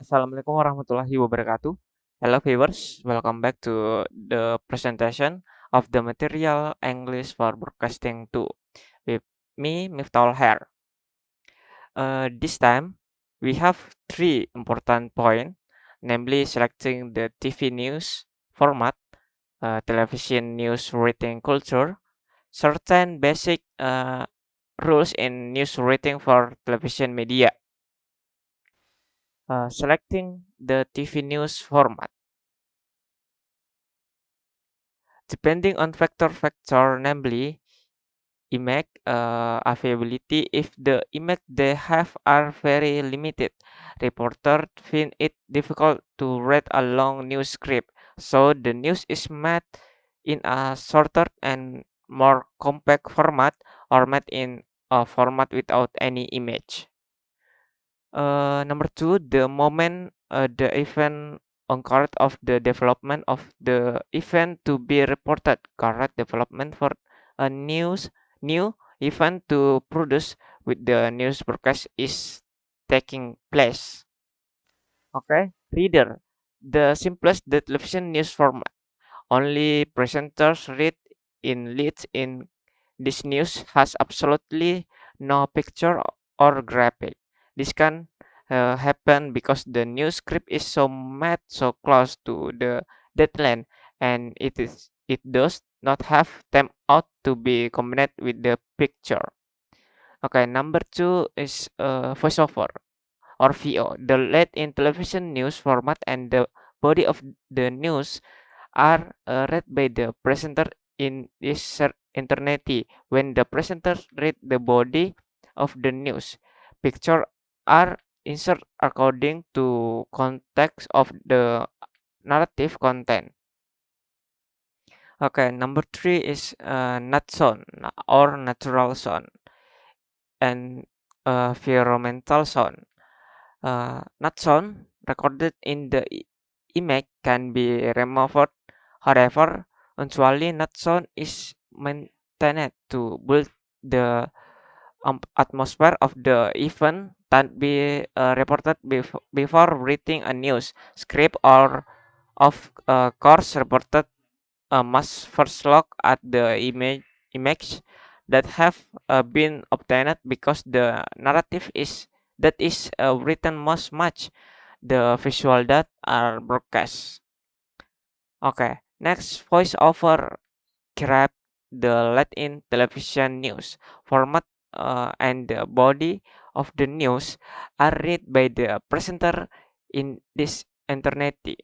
Assalamualaikum warahmatullahi wabarakatuh. Hello viewers, welcome back to the presentation of the material English for Broadcasting 2 with me, Miftahul Hair. This time, we have three important points, namely selecting the TV news format, television news rating culture, certain basic rules in news rating for television media. Selecting the TV news format. Depending on factor, namely image availability. If the image they have are very limited, reporter find it difficult to read a long news script, so the news is made in a shorter and more compact format or made in a format without any image. Number two, the moment the event occurred of the development of the event to be reported. Correct development for a new event to produce with the news broadcast is taking place. Okay, reader. The simplest the television news format. Only presenters read in leads in this news has absolutely no picture or graphic. This can happen because the news script is so made so close to the deadline and it does not have time out to be combined with the picture. Okay, number two is voiceover or VO. The lead in television news format and the body of the news are read by the presenter in this eternity. When the presenter read the body of the news, picture are inserted according to context of the narrative content. Okay, number three is nat sound or natural sound and environmental sound. Nat sound recorded in the image can be removed. However, usually nat sound is maintained to build the atmosphere of the event that be reported before reading a news script or of course reported must first look at the image that have been obtained because the narrative is that is written must match the visual that are broadcast. Okay, next voiceover grab the let-in television news format and the body of the news are read by the presenter in this eternity.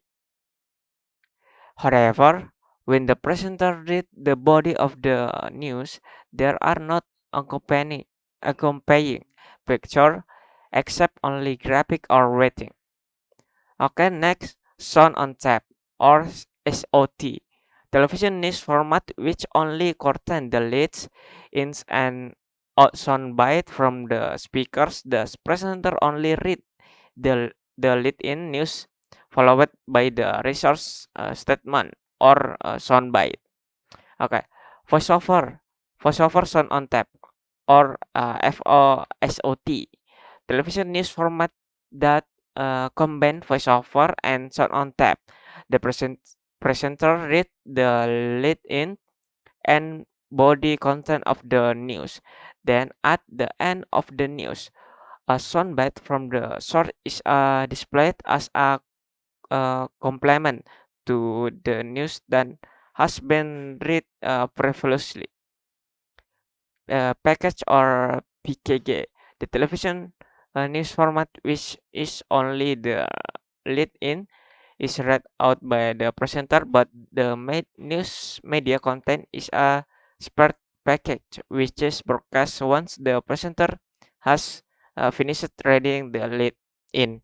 However, when the presenter read the body of the news, there are not accompanying picture except only graphic or rating. Okay, next, sound on tape or SOT. Television news format which only contain the leads in an sound bite from the speakers. The presenter only read the lead-in news followed by the resource statement or sound bite. Okay, voiceover, voiceover sound on tape or FOSOT. Television news format that combine voiceover and sound on tape. The presenter read the lead-in and body content of the news. Then at the end of the news, a soundbite from the source is displayed as a complement to the news that has been read previously. Package or PKG, the television news format, which is only the lead in, is read out by the presenter, but the news media content is a separate package, which is broadcast once the presenter has finished reading the lead in.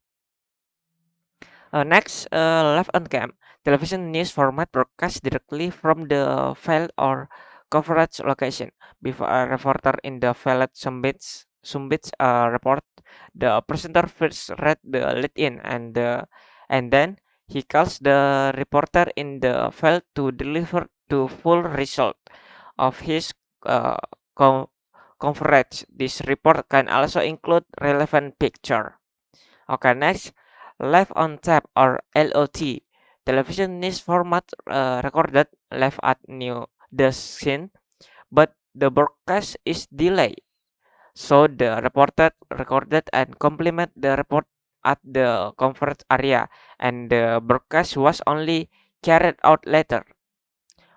Next, left on cam. Television news format broadcast directly from the field or coverage location. Before a reporter in the field submits a report, the presenter first read the lead-in and then he calls the reporter in the field to deliver the full result of his uh, co- coverage. This report can also include relevant picture. Okay, next. Live on tape or LOT. Television news format recorded live at the scene, but the broadcast is delayed. So the reporter recorded and complement the report at the conference area, and the broadcast was only carried out later.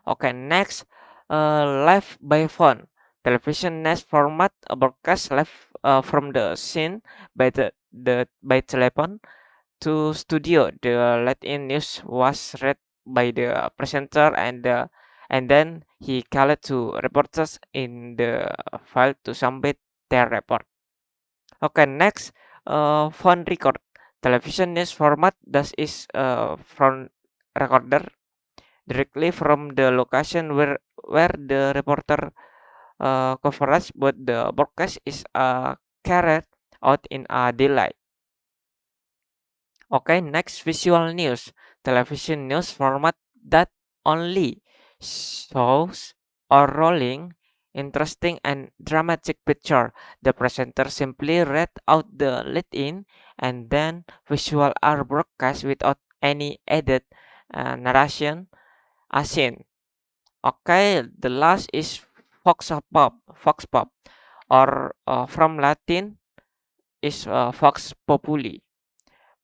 Okay, next, live by phone. Television news format broadcast live from the scene by by telephone to studio. The let-in news was read by the presenter, and then he called to reporters in the file to submit their report. Okay, next, phone record. Television news format that is from recorder directly from the location where the reporter coverage, but the broadcast is carried out in a delay. Okay, next, visual news. Television news format that only shows or rolling interesting and dramatic picture. The presenter simply read out the lead-in, and then visual are broadcast without any added narration as seen. Okay, the last is Vox pop, or from Latin is Vox populi.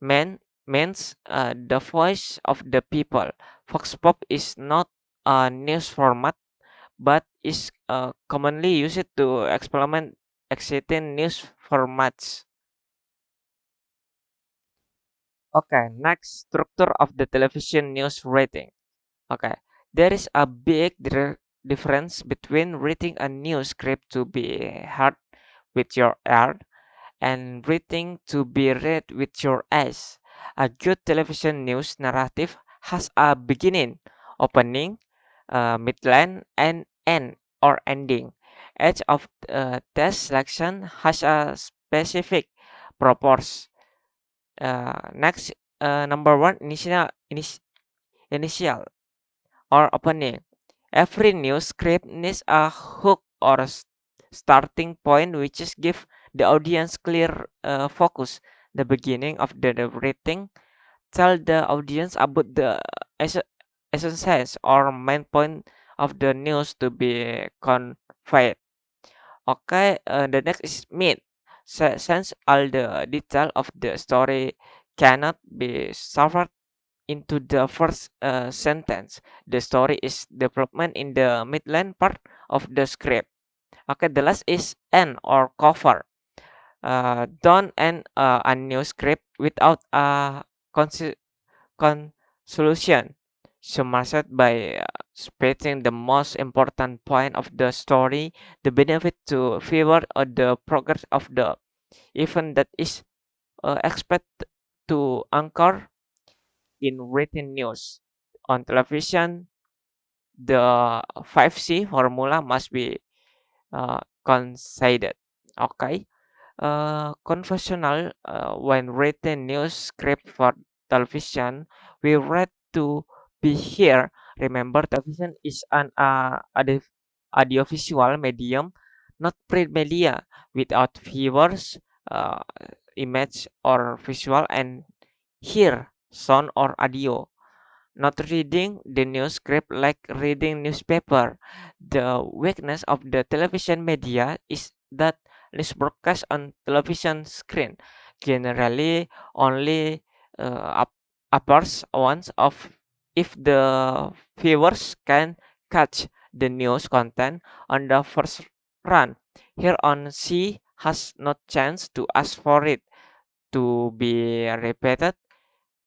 Man means the voice of the people. Vox pop is not a news format, but is commonly used to experiment existing news formats. Okay, next, structure of the television news rating. Okay, there is a big difference between reading a news script to be heard with your ear and reading to be read with your eyes. A good television news narrative has a beginning, opening, midline, and end or ending. Each of test selection has a specific purpose. Next, number one, initial or opening. Every news script needs a hook or starting point, which is give the audience clear focus. The beginning of the reading tell the audience about the essence or main point of the news to be conveyed. Okay, the next is mid. Since all the detail of the story cannot be suffered into the first sentence. The story is development in the midland part of the script. Okay, the last is end or cover. Don't end a new script without a consi- conclusion. Summarized by stating the most important point of the story, the benefit to viewer, or the progress of the event that is expected to anchor in written news. On television, the 5C formula must be considered. Okay. Conventional, when written news script for television, we read to be here. Remember, television is an audiovisual medium, not print media. Without viewers, uh, image or visual, and hear sound or audio. Not reading the news script like reading newspaper. The weakness of the television media is that news broadcast on television screen generally only appears once of if the viewers can catch the news content on the first run. Here on C has no chance to ask for it to be repeated,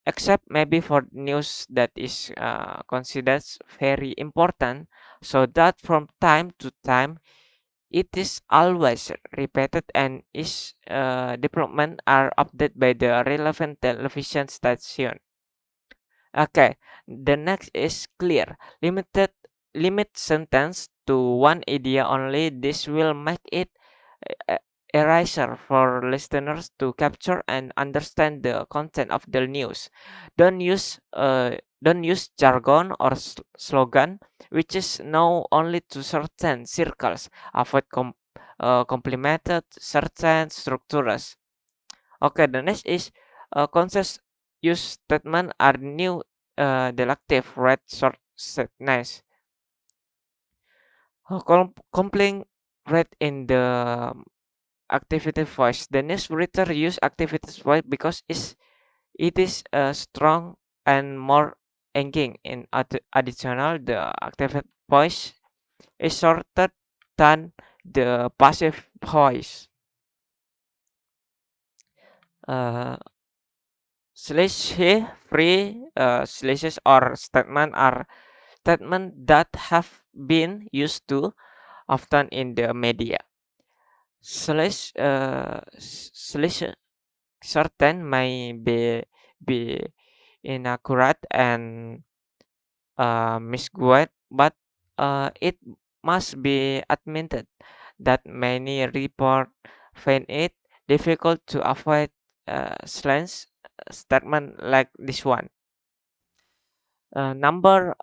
except maybe for news that is considered very important, so that from time to time it is always repeated, and its development are updated by the relevant television station. Okay, the next is clear. Limit sentence to one idea only. This will make it uh, eraser for listeners to capture and understand the content of the news. Don't use jargon or slogan, which is known only to certain circles. Avoid complemented certain structures. Okay, the next is concise use statement are new delective red short sadness. Complaint read in the activity voice. The newsreader use activity voice because it is strong and more engaging. In additional, the activity voice is shorter than the passive voice. Uh, Slash here free slashes or statement are statements that have been used too often in the media. Slash certain may be inaccurate and misguided, but it must be admitted that many reports find it difficult to avoid slangs statement like this one. Number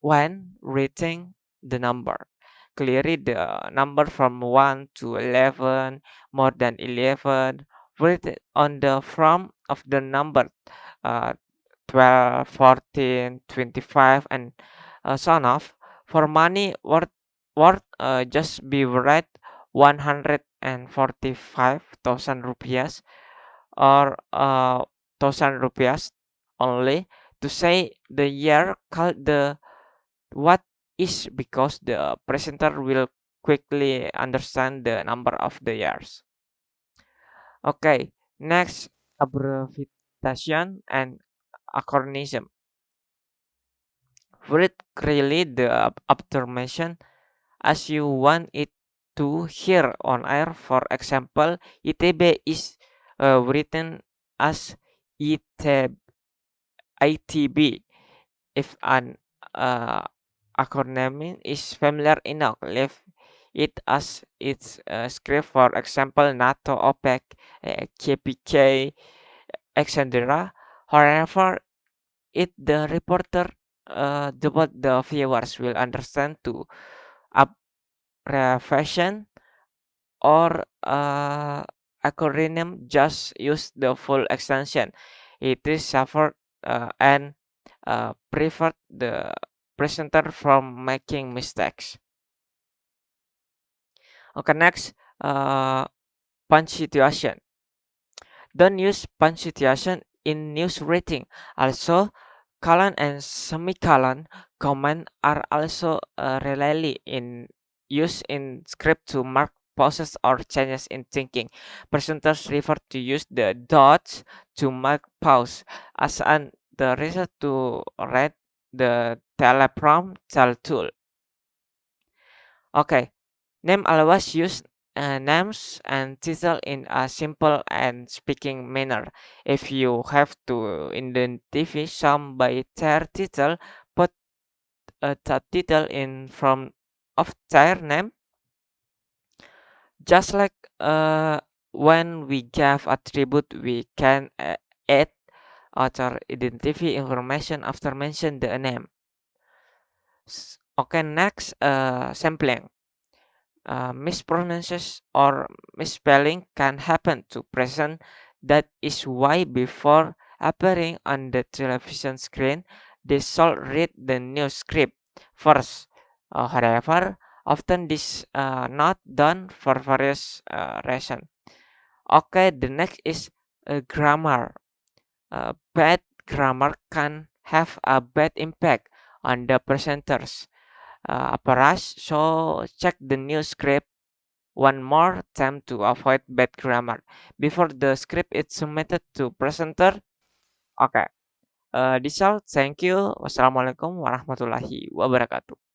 when reading the number. Clearly, the number from 1 to 11, more than 11, written on the front of the number uh, 12, 14, 25, and so on. For money, just be read 145,000 rupiahs or 1,000 rupiahs only to say the year called the what is because the presenter will quickly understand the number of the years. Okay, next abbreviation and acronym. Read clearly the affirmation as you want it to hear on air. For example, ITB is written as ITB. If an uh, acronym is familiar enough, leave it as its script. For example, NATO, OPEC, KPK, etc. However, the reporter the viewers will understand to abbreviation or acronym, just use the full extension. It is suffered and prevent the presenter from making mistakes. Okay, next, punctuation. Don't use punctuation in news reading. Also, colon and semicolon comment are also rarely in use in script to mark pauses or changes in thinking. Presenters prefer to use the dots to mark pause as an the result to read the teleprompter tool. Okay, name always use names and title in a simple and speaking manner. If you have to identify some by their title, put the title in front of their name. Just like when we give attribute, we can add author identify information after mention the name. Okay, next, sampling. Mispronunciation or misspelling can happen to present. That is why before appearing on the television screen, they should read the news script first. However, often this not done for various reasons. Okay, the next is grammar. Bad grammar can have a bad impact on the presenters. Apparatus, so check the news script one more time to avoid bad grammar before the script is submitted to presenter. Okay, this all. Thank you. Wassalamualaikum warahmatullahi wabarakatuh.